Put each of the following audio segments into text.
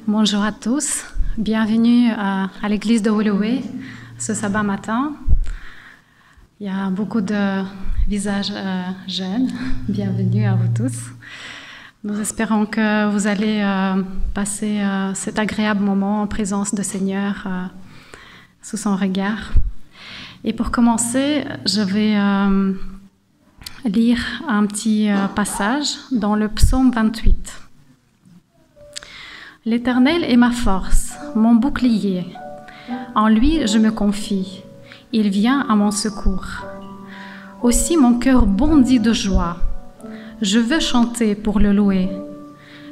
Bonjour à tous, bienvenue à l'église de Holloway ce sabbat matin. Il y a beaucoup de visages jeunes, bienvenue à vous tous. Nous espérons que vous allez passer cet agréable moment en présence du Seigneur sous son regard. Et pour commencer, je vais lire un petit passage dans le psaume 28. L'Éternel est ma force, mon bouclier. En lui, je me confie. Il vient à mon secours. Aussi, mon cœur bondit de joie. Je veux chanter pour le louer.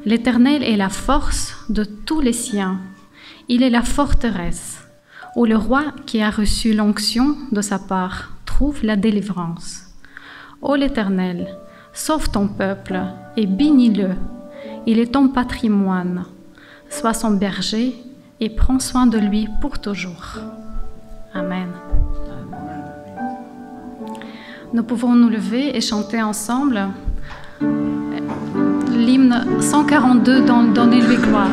L'Éternel est la force de tous les siens. Il est la forteresse où le roi qui a reçu l'onction de sa part trouve la délivrance. Ô l'Éternel, sauve ton peuple et bénis-le. Il est ton patrimoine. Sois son berger et prends soin de lui pour toujours. Amen. Nous pouvons nous lever et chanter ensemble l'hymne 142 dans Donnez-lui gloire.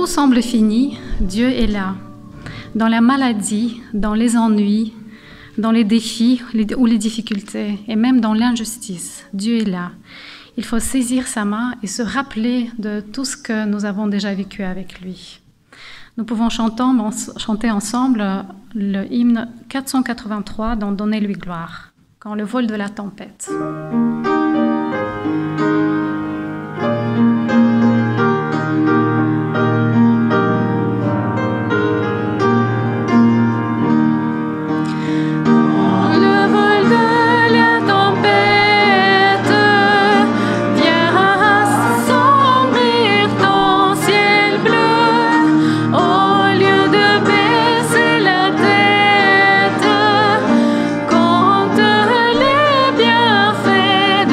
Semble fini, Dieu est là. Dans la maladie, dans les ennuis, dans les défis ou les difficultés, et même dans l'injustice, Dieu est là. Il faut saisir sa main et se rappeler de tout ce que nous avons déjà vécu avec lui. Nous pouvons chanter ensemble le hymne 483 dans Donnez-lui gloire, quand le vol de la tempête. Compte les bienfaits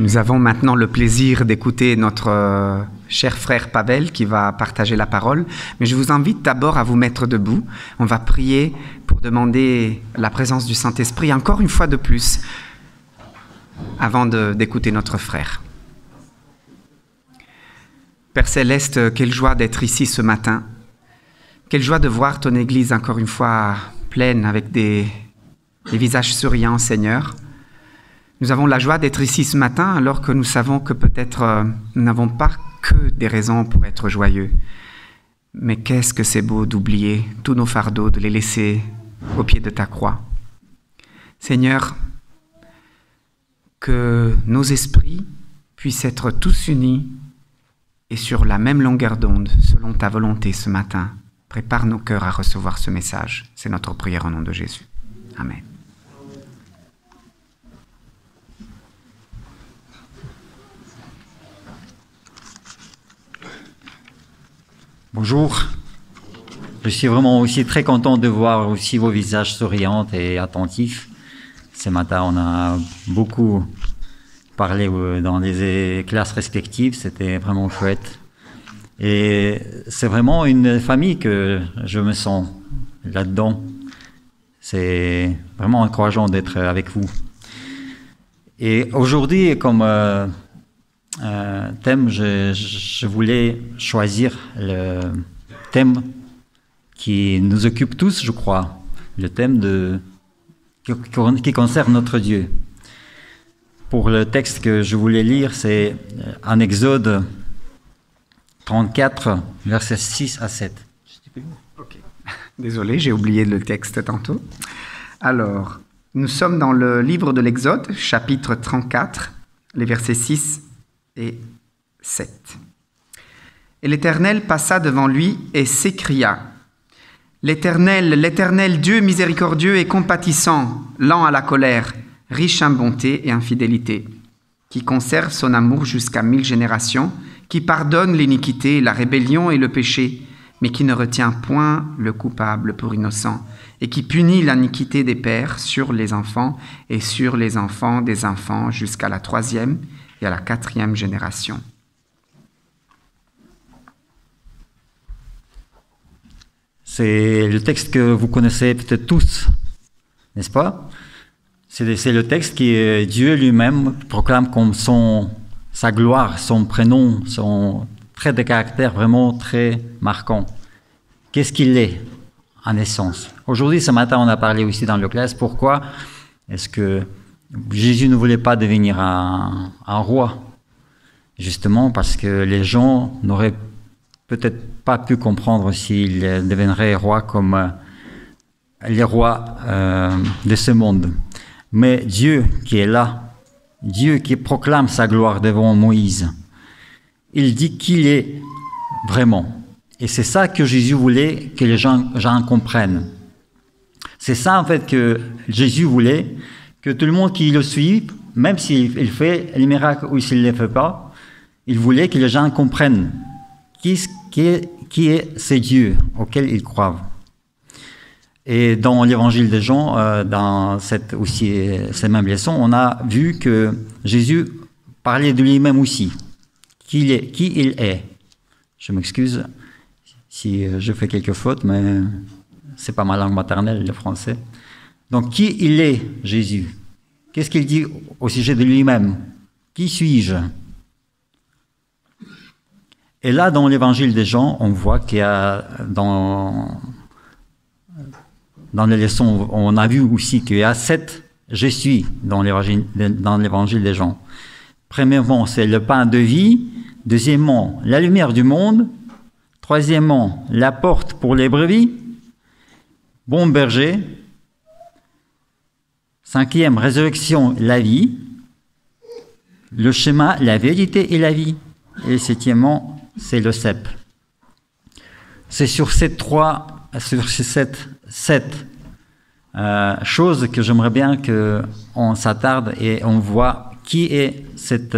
Nous avons maintenant le plaisir d'écouter notre cher frère Pavel qui va partager la parole. Mais je vous invite d'abord à vous mettre debout. On va prier pour demander la présence du Saint-Esprit encore une fois de plus avant d'écouter notre frère. Père Céleste, quelle joie d'être ici ce matin. Quelle joie de voir ton Église encore une fois pleine avec des visages souriants, Seigneur. Nous avons la joie d'être ici ce matin alors que nous savons que peut-être nous n'avons pas que des raisons pour être joyeux. Mais qu'est-ce que c'est beau d'oublier tous nos fardeaux, de les laisser au pied de ta croix. Seigneur, que nos esprits puissent être tous unis et sur la même longueur d'onde, selon ta volonté ce matin. Prépare nos cœurs à recevoir ce message. C'est notre prière au nom de Jésus. Amen. Bonjour. Je suis vraiment aussi très content de voir aussi vos visages souriants et attentifs. Ce matin, on a beaucoup parlé dans les classes respectives. C'était vraiment chouette. Et c'est vraiment une famille que je me sens là-dedans. C'est vraiment encourageant d'être avec vous. Et aujourd'hui, comme thème, je voulais choisir le thème qui nous occupe tous, je crois, le thème qui concerne notre Dieu. Pour le texte que je voulais lire, c'est en Exode 34, versets 6 à 7. Ok. Désolé, j'ai oublié le texte tantôt. Alors, nous sommes dans le livre de l'Exode, chapitre 34, les versets 6 et 7. Et l'Éternel passa devant lui et s'écria: L'Éternel Dieu miséricordieux et compatissant, lent à la colère, riche en bonté et en fidélité, qui conserve son amour jusqu'à 1000 générations, qui pardonne l'iniquité, la rébellion et le péché, mais qui ne retient point le coupable pour innocent, et qui punit l'iniquité des pères sur les enfants et sur les enfants des enfants jusqu'à la 3e et à la 4e génération. C'est le texte que vous connaissez peut-être tous, n'est-ce pas? C'est le texte qui Dieu lui-même proclame comme sa gloire, son prénom, son trait de caractère vraiment très marquant. Qu'est-ce qu'il est en essence? Aujourd'hui, ce matin, on a parlé aussi dans le classe, pourquoi est-ce que Jésus ne voulait pas devenir un roi? Justement parce que les gens n'auraient peut-être pas pu comprendre s'il deviendrait roi comme les rois de ce monde. Mais Dieu qui est là, Dieu qui proclame sa gloire devant Moïse, il dit qu'il est vraiment. Et c'est ça que Jésus voulait que les gens comprennent. C'est ça en fait que Jésus voulait, que tout le monde qui le suit, même s'il fait les miracles ou s'il ne les fait pas, il voulait que les gens comprennent qui est ce Dieu auquel ils croient. Et dans l'évangile de Jean, dans cette même leçon, on a vu que Jésus parlait de lui-même aussi. Qui il est. Je m'excuse si je fais quelques fautes, mais c'est pas ma langue maternelle, le français. Donc, qui il est, Jésus? Qu'est-ce qu'il dit au sujet de lui-même? Qui suis-je? Et là, dans l'évangile de Jean, on voit qu'il y a dans les leçons, on a vu aussi qu'il y a 7 « je suis » dans l'évangile de Jean. Premièrement, c'est le pain de vie. Deuxièmement, la lumière du monde. Troisièmement, la porte pour les brebis. Bon berger. Cinquième, résurrection, la vie. Le chemin, la vérité et la vie. Et septièmement, c'est le cep. C'est sur ces 7 choses que j'aimerais bien qu'on s'attarde et on voit qui est cet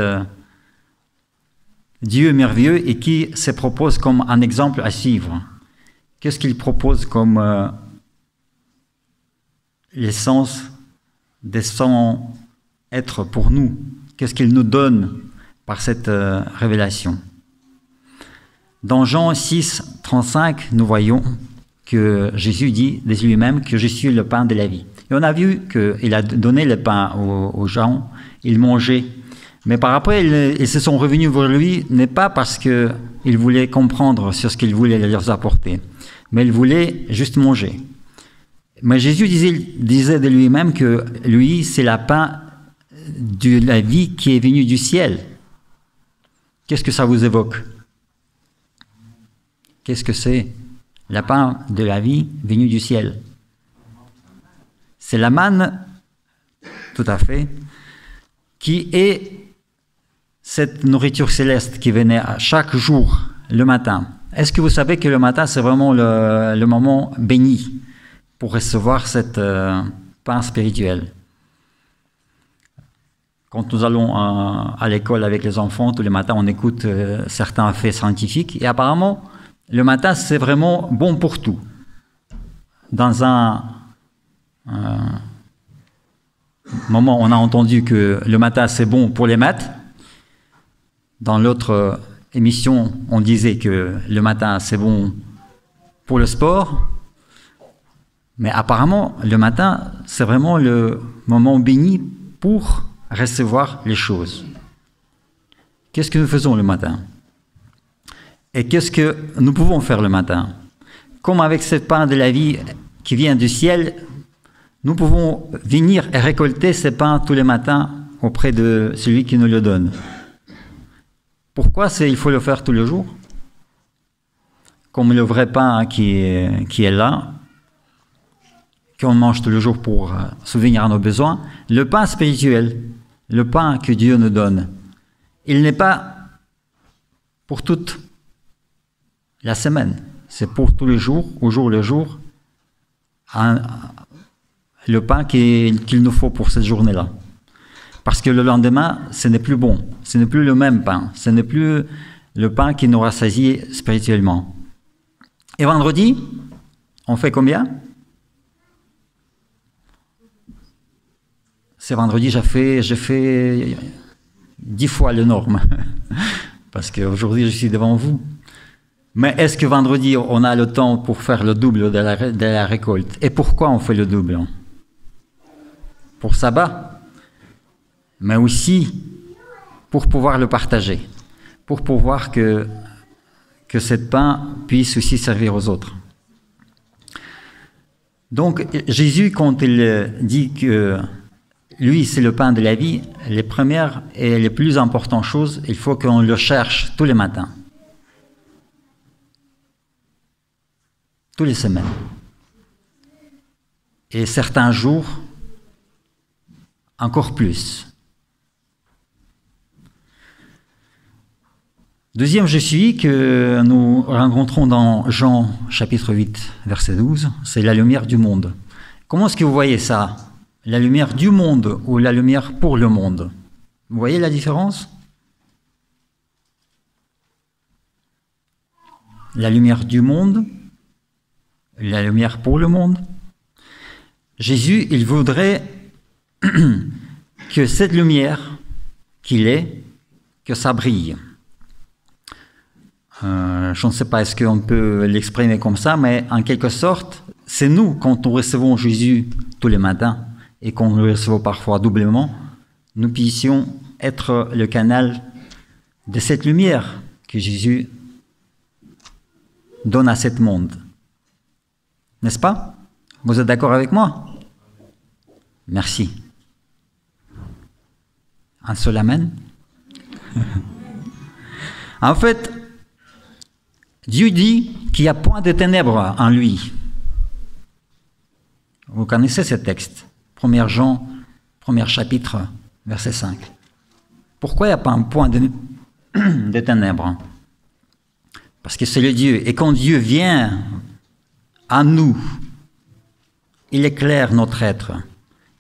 Dieu merveilleux et qui se propose comme un exemple à suivre. Qu'est-ce qu'il propose comme l'essence de son être pour nous, qu'est-ce qu'il nous donne par cette révélation. Dans Jean 6, 35, nous voyons que Jésus dit de lui-même que je suis le pain de la vie. Et on a vu qu'il a donné le pain aux gens, ils mangeaient. Mais par après, ils se sont revenus vers lui, n'est pas parce qu'ils voulaient comprendre sur ce qu'il voulait leur apporter, mais ils voulaient juste manger. Mais Jésus disait de lui-même que lui, c'est le pain de la vie qui est venu du ciel. Qu'est-ce que ça vous évoque? Qu'est-ce que c'est le pain de la vie venu du ciel? C'est la manne, tout à fait, qui est cette nourriture céleste qui venait à chaque jour, le matin. Est-ce que vous savez que le matin, c'est vraiment le moment béni pour recevoir cette pain spirituel? Quand nous allons à l'école avec les enfants, tous les matins, on écoute certains faits scientifiques. Et apparemment, le matin, c'est vraiment bon pour tout. Dans un moment, on a entendu que le matin, c'est bon pour les maths. Dans l'autre émission, on disait que le matin, c'est bon pour le sport. Mais apparemment, le matin, c'est vraiment le moment béni pour recevoir les choses. Qu'est-ce que nous faisons le matin? Et qu'est-ce que nous pouvons faire le matin? Comme avec cette pain de la vie qui vient du ciel, nous pouvons venir et récolter ce pain tous les matins auprès de celui qui nous le donne. Pourquoi il faut le faire tous les jours? Comme le vrai pain qui est là, qu'on mange tous les jours pour subvenir à nos besoins, le pain spirituel, le pain que Dieu nous donne, il n'est pas pour toute la semaine, c'est pour tous les jours, au jour le jour, le pain qu'il nous faut pour cette journée-là. Parce que le lendemain, ce n'est plus bon, ce n'est plus le même pain, ce n'est plus le pain qui nous rassasie spirituellement. Et vendredi, on fait combien? C'est vendredi, j'ai fait 10 fois le norme, parce qu'aujourd'hui, je suis devant vous. Mais est-ce que vendredi, on a le temps pour faire le double de la récolte? Et pourquoi on fait le double? Pour sabbat, mais aussi pour pouvoir le partager, pour pouvoir que ce pain puisse aussi servir aux autres. Donc, Jésus, quand il dit que lui, c'est le pain de la vie, les premières et les plus importantes choses, il faut qu'on le cherche tous les matins, tous les semaines. Et certains jours, encore plus. Deuxième je suis que nous rencontrons dans Jean chapitre 8, verset 12, c'est la lumière du monde. Comment est-ce que vous voyez ça? La lumière du monde ou la lumière pour le monde? Vous voyez la différence? La lumière du monde, la lumière pour le monde. Jésus, il voudrait que cette lumière qu'il est, que ça brille. Je ne sais pas est-ce qu'on peut l'exprimer comme ça, mais en quelque sorte, c'est nous, quand nous recevons Jésus tous les matins, et qu'on le reçoit parfois doublement, nous puissions être le canal de cette lumière que Jésus donne à ce monde. N'est-ce pas? Vous êtes d'accord avec moi? Merci. Un seul amen. En fait, Dieu dit qu'il n'y a point de ténèbres en lui. Vous connaissez ce texte, 1 Jean, 1er chapitre, verset 5. Pourquoi il n'y a pas un point de ténèbres? Parce que c'est le Dieu. Et quand Dieu vient à nous, il éclaire notre être.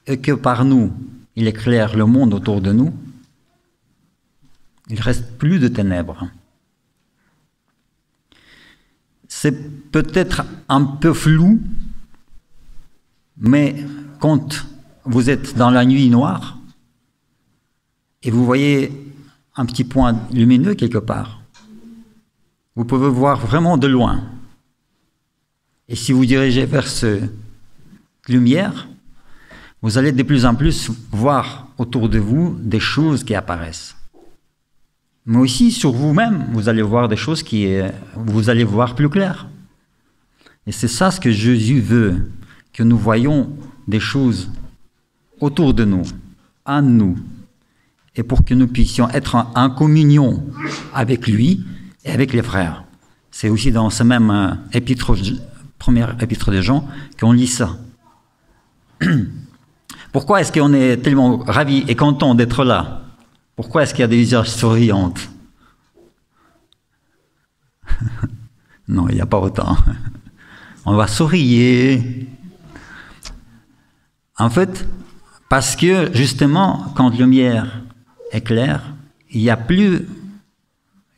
Et que par nous, il éclaire le monde autour de nous, il ne reste plus de ténèbres. C'est peut-être un peu flou, mais quand vous êtes dans la nuit noire, et vous voyez un petit point lumineux quelque part, vous pouvez voir vraiment de loin. Et si vous dirigez vers cette lumière, vous allez de plus en plus voir autour de vous des choses qui apparaissent. Mais aussi sur vous-même, vous allez voir des choses vous allez voir plus clair. Et c'est ça ce que Jésus veut, que nous voyons des choses autour de nous, en nous, et pour que nous puissions être en communion avec lui et avec les frères. C'est aussi dans ce même première épître de Jean qu'on lit ça. Pourquoi est-ce qu'on est tellement ravis et contents d'être là? Pourquoi est-ce qu'il y a des visages souriants? Non, il n'y a pas autant. On va sourire. En fait, parce que justement, quand la lumière est claire, il n'y a plus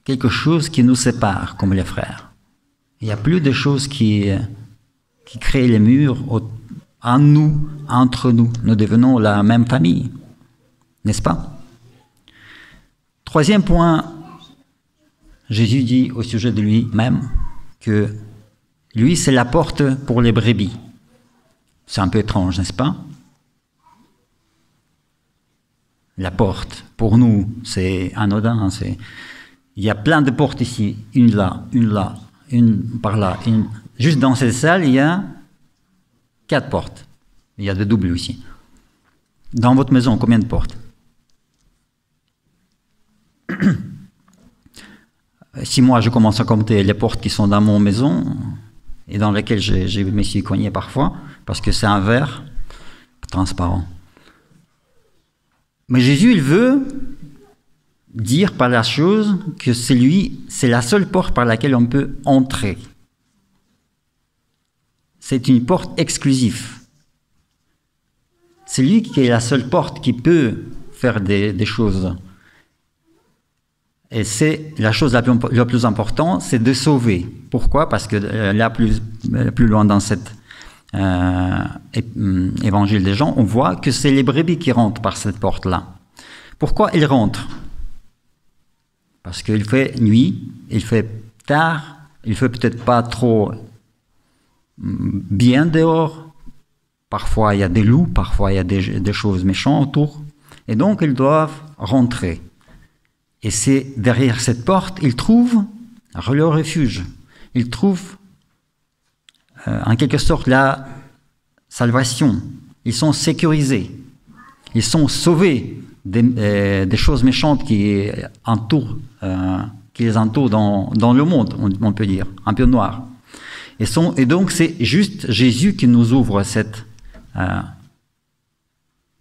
quelque chose qui nous sépare comme les frères. Il n'y a plus de choses qui créent les murs en nous, entre nous. Nous devenons la même famille, n'est-ce pas? Troisième point, Jésus dit au sujet de lui-même que lui, c'est la porte pour les brebis. C'est un peu étrange, n'est-ce pas? La porte, pour nous, c'est anodin. Il y a plein de portes ici, une là, une par là. Juste dans cette salle, il y a 4 portes. Il y a des doubles aussi. Dans votre maison, combien de portes? Si moi je commence à compter les portes qui sont dans mon maison et dans lesquelles je me suis cogné parfois, parce que c'est un verre transparent. Mais Jésus, il veut dire par la chose que c'est la seule porte par laquelle on peut entrer. C'est une porte exclusive. C'est lui qui est la seule porte qui peut faire des choses. Et c'est la chose la plus importante, c'est de sauver. Pourquoi? Parce que là, plus loin dans cet évangile des Jean, on voit que c'est les brebis qui rentrent par cette porte-là. Pourquoi ils rentrent? Parce qu'il fait nuit, il fait tard, il fait peut-être pas trop bien dehors. Parfois il y a des loups, parfois il y a des choses méchantes autour. Et donc ils doivent rentrer. Et c'est derrière cette porte, ils trouvent leur refuge. Ils trouvent en quelque sorte la salvation. Ils sont sécurisés. Ils sont sauvés des choses méchantes qui les entourent dans le monde, on peut dire, un peu noir. Et donc c'est juste Jésus qui nous ouvre cet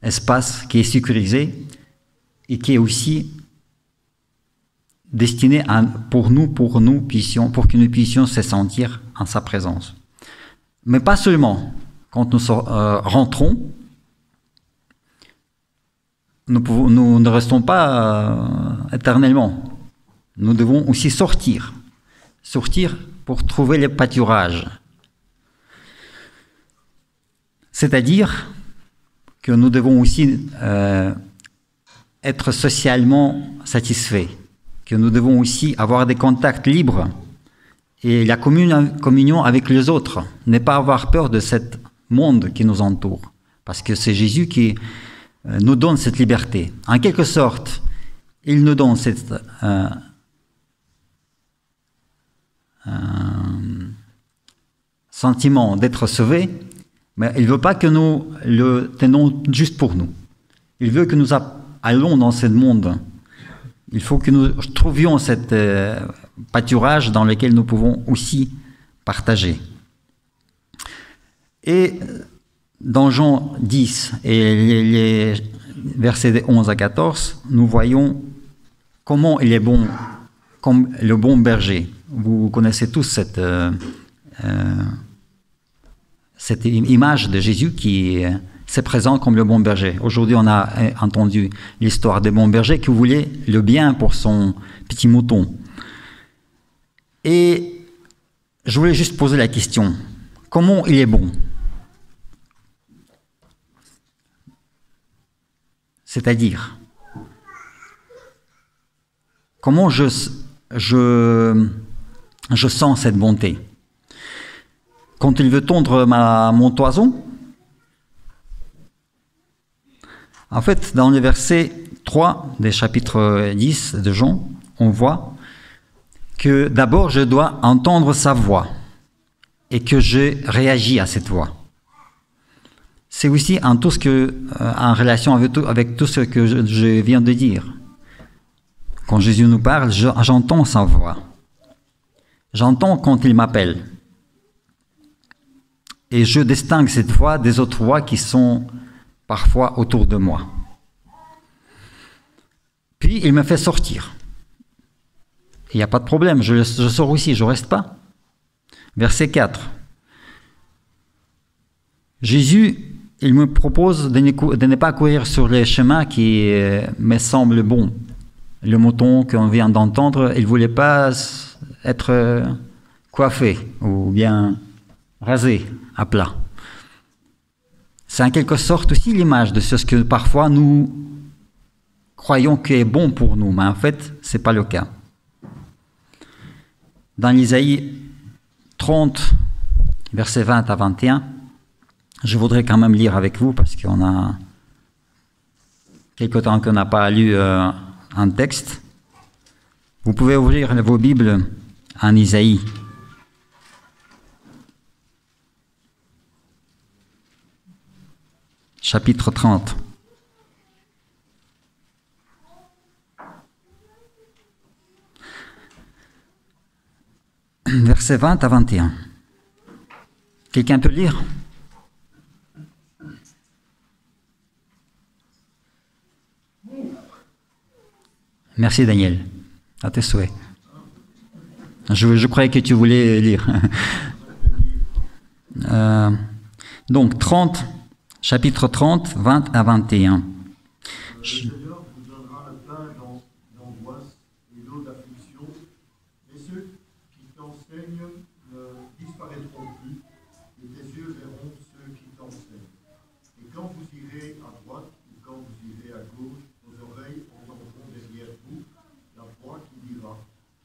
espace qui est sécurisé et qui est aussi destiné pour que nous puissions se sentir en sa présence. Mais pas seulement. Quand nous rentrons, nous ne restons pas éternellement. Nous devons aussi sortir pour trouver les pâturages. C'est-à-dire que nous devons aussi être socialement satisfaits, que nous devons aussi avoir des contacts libres et la communion avec les autres, ne pas avoir peur de ce monde qui nous entoure, parce que c'est Jésus qui nous donne cette liberté. En quelque sorte, il nous donne cette sentiment d'être sauvés, mais il ne veut pas que nous le tenons juste pour nous. Il veut que nous allons dans ce monde. Il faut que nous trouvions cet pâturage dans lequel nous pouvons aussi partager. Et dans Jean 10 et les versets 11 à 14, nous voyons comment il est bon, comme le bon berger. Vous connaissez tous cette image de Jésus qui se présente comme le bon berger. Aujourd'hui, on a entendu l'histoire des bons bergers qui voulaient le bien pour son petit mouton. Et je voulais juste poser la question, comment il est bon? C'est-à-dire, comment je sens cette bonté. Quand il veut tondre mon toison, en fait, dans le verset 3 des chapitres 10 de Jean, on voit que d'abord je dois entendre sa voix et que je réagis à cette voix. C'est aussi en relation avec tout ce que je viens de dire. Quand Jésus nous parle, j'entends sa voix. J'entends quand il m'appelle. Et je distingue cette voix des autres voix qui sont parfois autour de moi. Puis il me fait sortir. Il n'y a pas de problème, je sors aussi, je ne reste pas. Verset 4. Jésus, il me propose de ne pas courir sur les chemins qui me semblent bons. Le mouton qu'on vient d'entendre, il ne voulait pas être coiffé ou bien rasé à plat. C'est en quelque sorte aussi l'image de ce que parfois nous croyons qui est bon pour nous, mais en fait, ce n'est pas le cas. Dans Isaïe 30, versets 20 à 21, je voudrais quand même lire avec vous parce qu'on a quelque temps qu'on n'a pas lu un texte. Vous pouvez ouvrir vos Bibles en Isaïe. Chapitre 30. Versets 20 à 21. Quelqu'un peut lire? Merci Daniel. À tes souhaits. Je croyais que tu voulais lire. Donc 30, chapitre 30, 20 à 21. Le Seigneur vous donnera le pain d'angoisse et l'eau d'affliction, et ceux qui t'enseignent ne disparaîtront plus, et tes yeux verront ceux qui t'enseignent. Et quand vous irez à droite ou quand vous irez à gauche, vos oreilles entendront derrière vous la voix qui dira: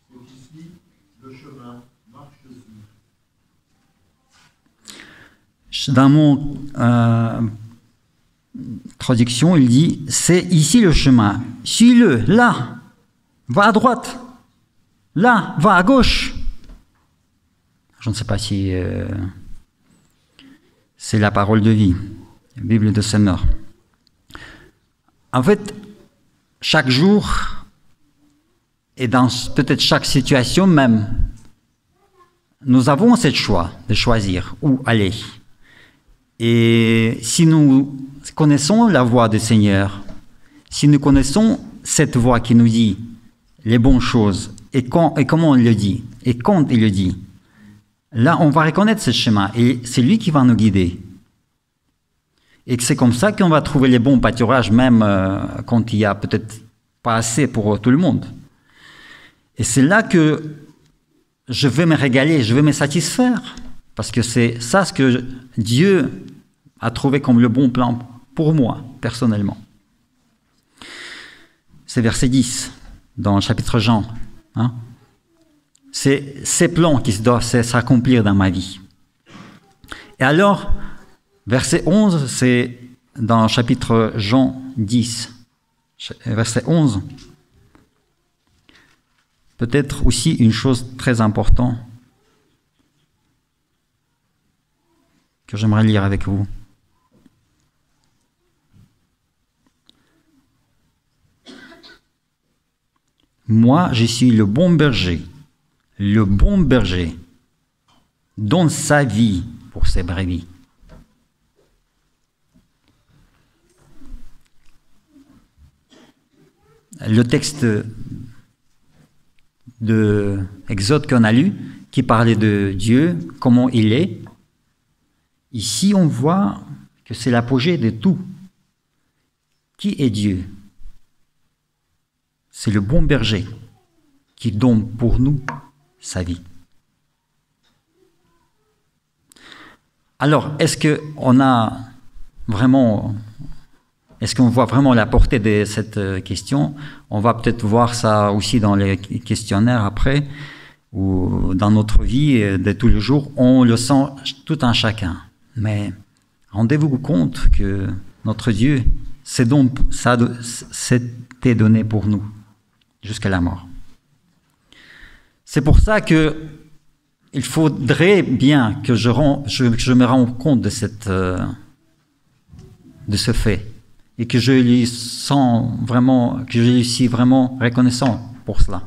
c'est ici le chemin, marche-y. Dans mon traduction, il dit: c'est ici le chemin, suis-le, là, va à droite, là, va à gauche. Je ne sais pas si c'est la parole de vie, la Bible de Seigneur. En fait, chaque jour, et dans peut-être chaque situation même, nous avons ce choix de choisir où aller. Et si nous connaissons la voix du Seigneur, si nous connaissons cette voix qui nous dit les bonnes choses, et comment il le dit, et quand il le dit, là on va reconnaître ce chemin, et c'est lui qui va nous guider. Et c'est comme ça qu'on va trouver les bons pâturages, même quand il y a peut-être pas assez pour tout le monde. Et c'est là que je vais me régaler, je vais me satisfaire, parce que c'est ça ce que Dieu a trouvé comme le bon plan pour moi, personnellement. C'est verset 10, dans le chapitre Jean. Hein? C'est ces plans qui doivent s'accomplir dans ma vie. Et alors, verset 11, c'est dans le chapitre Jean 10, verset 11. Peut-être aussi une chose très importante que j'aimerais lire avec vous. Moi, je suis le bon berger. Le bon berger donne sa vie pour ses brebis. Le texte de Exode qu'on a lu, qui parlait de Dieu, comment il est, ici on voit que c'est l'apogée de tout. Qui est Dieu? C'est le bon berger qui donne pour nous sa vie. Alors, est-ce qu'on a vraiment Est-ce qu'on voit vraiment la portée de cette question? On va peut-être voir ça aussi dans les questionnaires après, ou dans notre vie de tous les jours. On le sent tout un chacun. Mais rendez-vous compte que notre Dieu, c'était donné pour nous jusqu'à la mort. C'est pour ça que il faudrait bien que je me rende compte de ce fait et que je lui suis vraiment reconnaissant pour cela.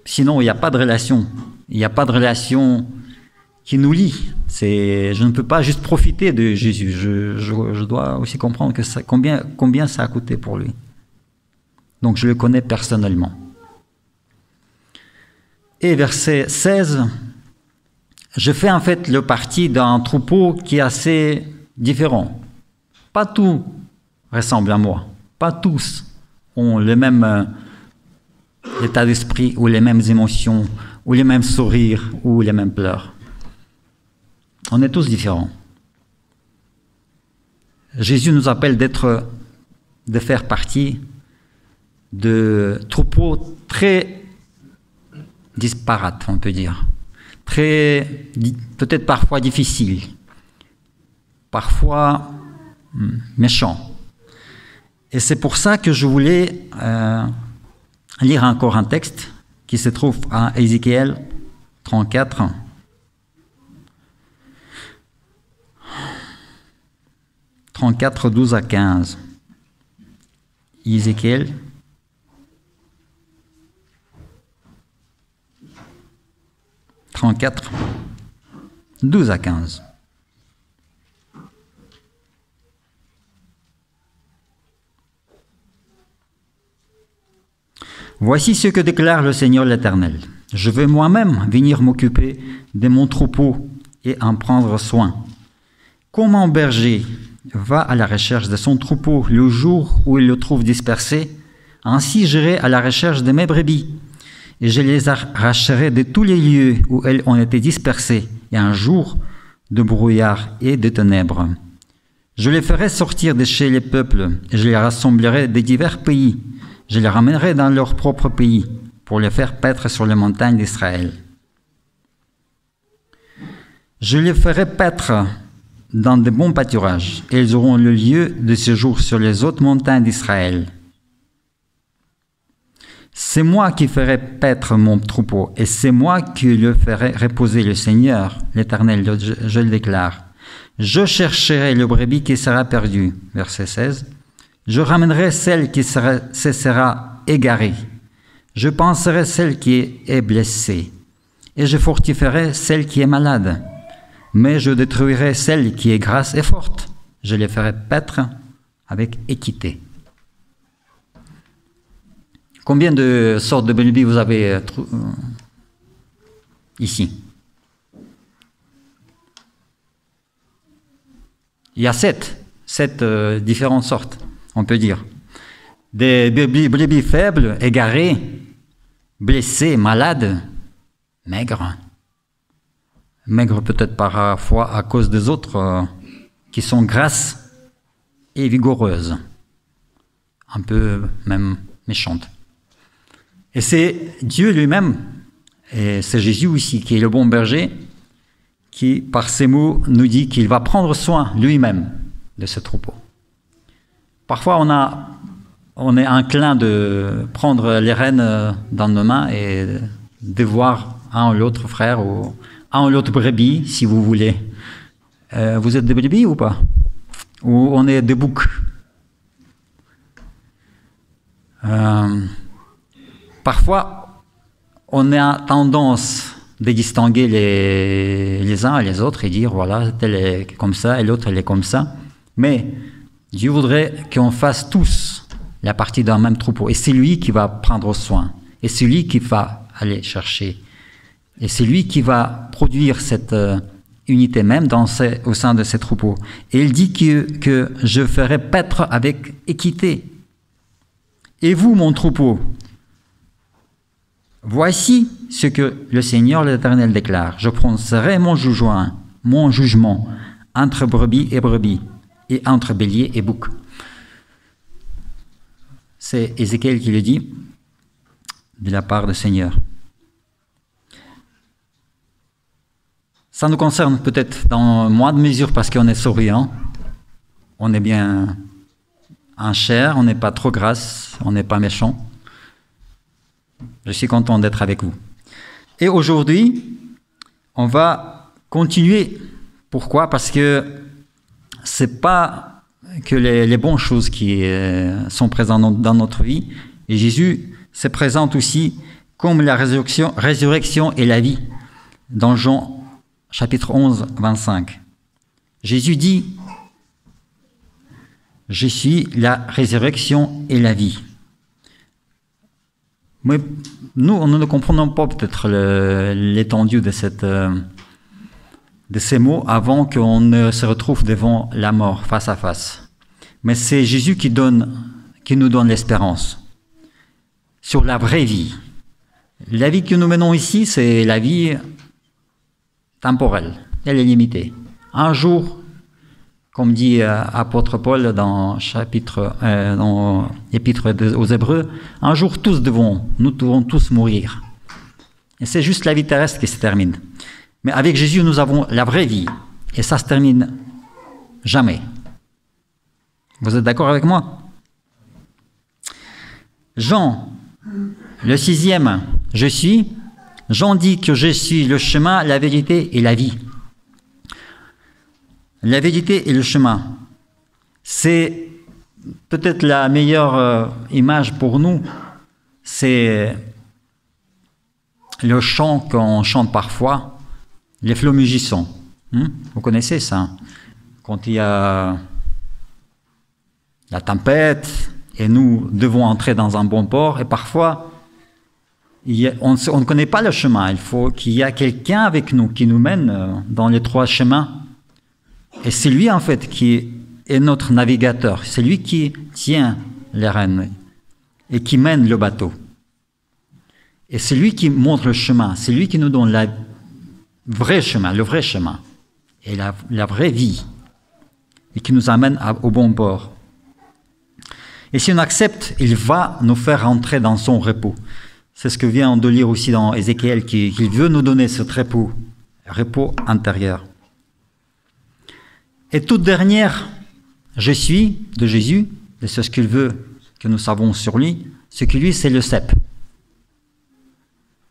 Sinon, il n'y a pas de relation. Il n'y a pas de relation qui nous lie. Je ne peux pas juste profiter de Jésus. Je dois aussi comprendre que combien ça a coûté pour lui. Donc, je le connais personnellement. Et verset 16, je fais en fait le parti d'un troupeau qui est assez différent. Pas tout ressemble à moi. Pas tous ont le même état d'esprit ou les mêmes émotions ou les mêmes sourires ou les mêmes pleurs. On est tous différents. Jésus nous appelle de faire partie de troupeaux très disparates, on peut dire. Peut-être parfois difficiles, parfois méchants. Et c'est pour ça que je voulais lire encore un texte qui se trouve à Ézéchiel 34. « 34, 12 à 15. Ézéchiel 34, 12 à 15. Voici ce que déclare le Seigneur l'Éternel. Je vais moi-même venir m'occuper de mon troupeau et en prendre soin. Comme un berger va à la recherche de son troupeau le jour où il le trouve dispersé, ainsi j'irai à la recherche de mes brebis, et je les arracherai de tous les lieux où elles ont été dispersées, et un jour de brouillard et de ténèbres. Je les ferai sortir de chez les peuples, et je les rassemblerai de divers pays. Je les ramènerai dans leur propre pays, pour les faire paître sur les montagnes d'Israël. Je les ferai paître dans de bons pâturages, et ils auront le lieu de séjour sur les hautes montagnes d'Israël. C'est moi qui ferai paître mon troupeau, et c'est moi qui le ferai reposer. Le Seigneur, l'Éternel, je le déclare. Je chercherai le brebis qui sera perdu. Verset 16. Je ramènerai celle qui se sera égarée. Je panserai celle qui est blessée, et je fortifierai celle qui est malade. Mais je détruirai celle qui est grasse et forte. Je les ferai paître avec équité. Combien de sortes de brebis vous avez ici? Il y a sept différentes sortes, on peut dire. Des brebis faibles, égarées, blessées, malades, maigres. Maigres peut-être parfois à cause des autres qui sont grasses et vigoureuses, un peu même méchantes. Et c'est Dieu lui-même, et c'est Jésus aussi, qui est le bon berger, qui, par ces mots, nous dit qu'il va prendre soin lui-même de ce troupeau. Parfois, on est enclin de prendre les rênes dans nos mains et de voir un ou l'autre frère ou un ou l'autre brebis, si vous voulez. Vous êtes des brebis ou pas? Ou on est des boucs? Parfois, on a tendance de distinguer les uns et les autres et dire, voilà, tel est comme ça et l'autre, elle est comme ça. Mais Dieu voudrait qu'on fasse tous la partie d'un même troupeau. Et c'est lui qui va prendre soin. Et c'est lui qui va aller chercher. Et c'est lui qui va produire cette unité même au sein de ces troupeaux. Et il dit que je ferai paître avec équité. Et vous, mon troupeau, voici ce que le Seigneur l'Éternel déclare. Je prononcerai mon jugement entre brebis et brebis, et entre bélier et bouc. C'est Ézéchiel qui le dit de la part du Seigneur. Ça nous concerne peut-être dans moins de mesure parce qu'on est souriant, on est bien en chair, on n'est pas trop grasse, on n'est pas méchant. Je suis content d'être avec vous. Et aujourd'hui, on va continuer. Pourquoi? Parce que c'est pas que les bonnes choses qui sont présentes dans notre vie. Et Jésus se présente aussi comme la résurrection et la vie. Dans Jean chapitre 11, 25. Jésus dit « Je suis la résurrection et la vie ». Mais nous ne comprenons pas peut-être l'étendue de ces mots avant qu'on ne se retrouve devant la mort face à face. Mais c'est Jésus qui nous donne l'espérance sur la vraie vie. La vie que nous menons ici, c'est la vie temporelle. Elle est limitée. Un jour, comme dit apôtre Paul dans l'épître aux Hébreux, un jour nous devons tous mourir. Et c'est juste la vie terrestre qui se termine. Mais avec Jésus, nous avons la vraie vie. Et ça se termine jamais. Vous êtes d'accord avec moi? Jean, le 6e, je suis. Jean dit que je suis le chemin, la vérité et la vie. La vérité et le chemin, c'est peut-être la meilleure image pour nous. C'est le chant qu'on chante parfois, les flots mugissants. Vous connaissez ça? Quand il y a la tempête et nous devons entrer dans un bon port et parfois on ne connaît pas le chemin. Il faut qu'il y ait quelqu'un avec nous qui nous mène dans les 3 chemins. Et c'est lui en fait qui est notre navigateur. C'est lui qui tient les rênes et qui mène le bateau. Et c'est lui qui montre le chemin. C'est lui qui nous donne le vrai chemin et la vraie vie et qui nous amène au bon port. Et si on accepte, il va nous faire rentrer dans son repos. C'est ce que vient de lire aussi dans Ézéchiel, qu'il veut nous donner ce repos intérieur. Et toute dernière, je suis de Jésus, et c'est ce qu'il veut que nous savons sur lui, ce que lui, c'est le cep.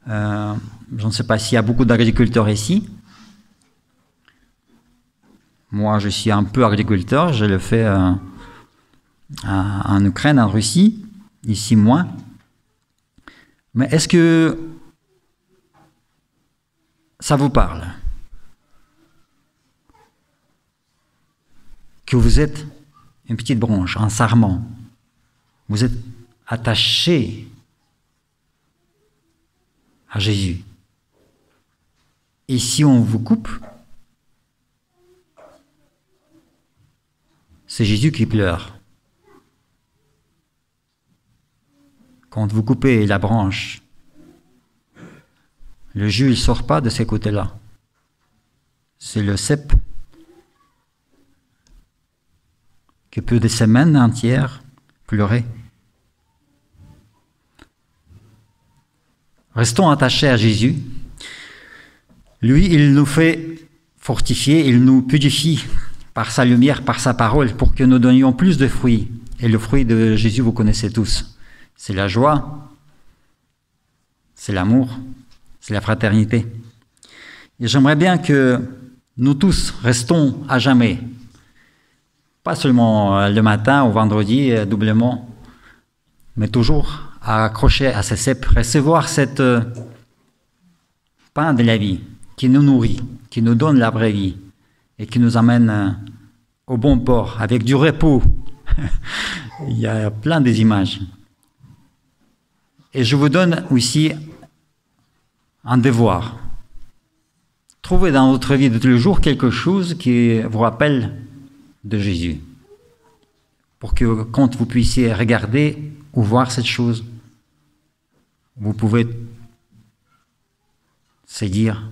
Je ne sais pas s'il y a beaucoup d'agriculteurs ici. Moi, je suis un peu agriculteur, je le fais en Ukraine, en Russie, ici moins. Mais est-ce que ça vous parle? Que vous êtes une petite branche, un sarment. Vous êtes attaché à Jésus. Et si on vous coupe, c'est Jésus qui pleure. Quand vous coupez la branche, le jus ne sort pas de ces côtés-là. C'est le cep qui peut des semaines entières pleurer. Restons attachés à Jésus. Lui, il nous fait fortifier, il nous purifie par sa lumière, par sa parole, pour que nous donnions plus de fruits. Et le fruit de Jésus, vous connaissez tous. C'est la joie, c'est l'amour, c'est la fraternité. Et j'aimerais bien que nous tous restons à jamais, pas seulement le matin ou vendredi doublement, mais toujours accrochés à ces cèpes, recevoir cette pain de la vie qui nous nourrit, qui nous donne la vraie vie et qui nous amène au bon port, avec du repos. Il y a plein des images. Et je vous donne aussi un devoir. Trouvez dans votre vie de tous les jours quelque chose qui vous rappelle de Jésus. Pour que quand vous puissiez regarder ou voir cette chose, vous pouvez se dire,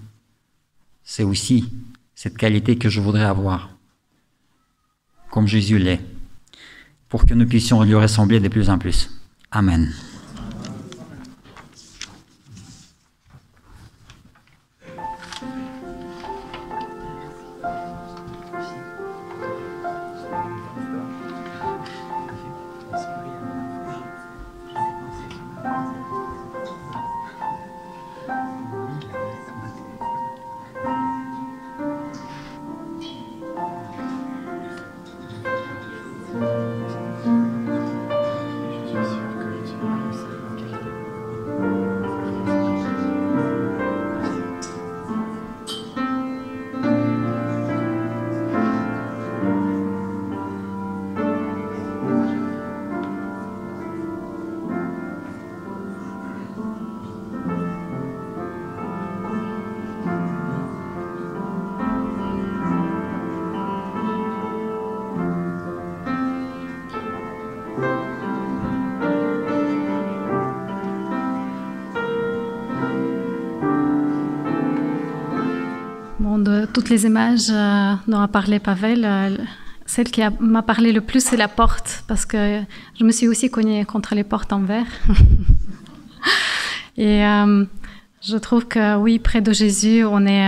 c'est aussi cette qualité que je voudrais avoir. comme Jésus l'est, pour que nous puissions lui ressembler de plus en plus. Amen. De toutes les images dont a parlé Pavel, celle qui m'a parlé le plus, c'est la porte, parce que je me suis aussi cognée contre les portes en verre. Et je trouve que oui, près de Jésus, on est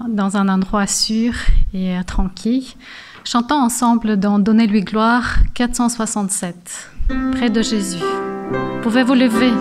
dans un endroit sûr et tranquille. Chantons ensemble dans Donnez-lui gloire 467, près de Jésus. Pouvez vous lever?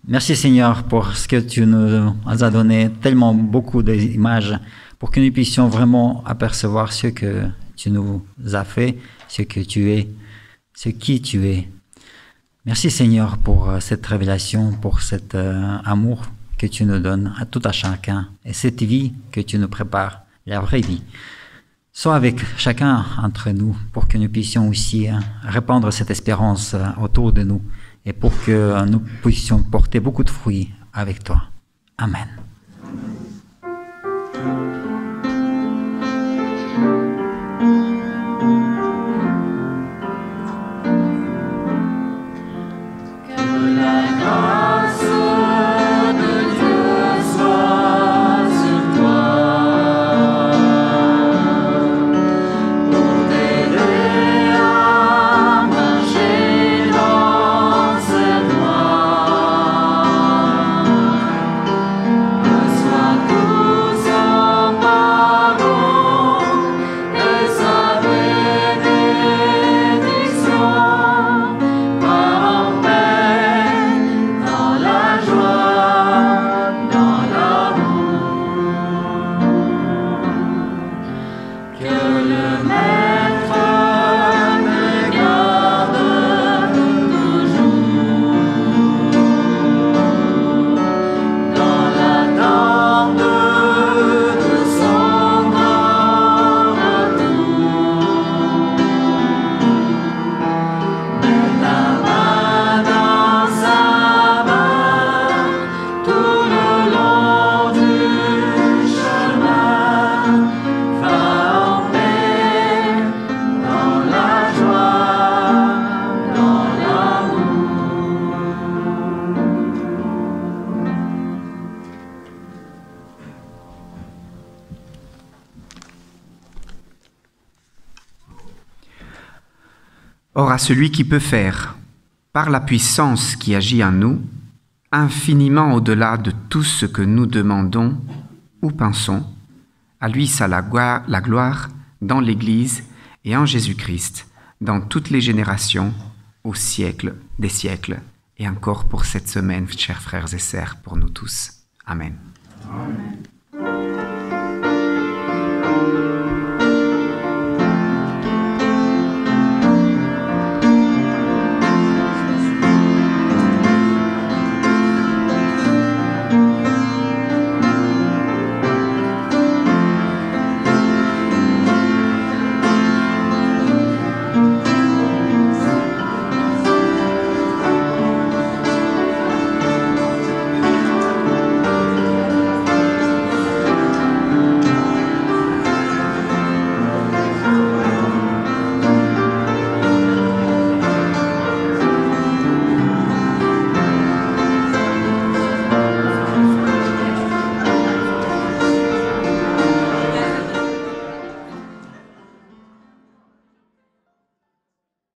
Merci Seigneur pour ce que tu nous as donné, tellement beaucoup d'images pour que nous puissions vraiment apercevoir ce que tu nous as fait, ce que tu es, ce qui tu es. Merci Seigneur pour cette révélation, pour cet amour que tu nous donnes à tout à chacun et cette vie que tu nous prépares, la vraie vie. Sois avec chacun entre nous pour que nous puissions aussi répandre cette espérance autour de nous et pour que nous puissions porter beaucoup de fruits avec toi. Amen. Amen. Or à celui qui peut faire, par la puissance qui agit en nous, infiniment au-delà de tout ce que nous demandons ou pensons, à lui soit la gloire dans l'Église et en Jésus-Christ, dans toutes les générations, au siècle des siècles, et encore pour cette semaine, chers frères et sœurs, pour nous tous. Amen. Amen.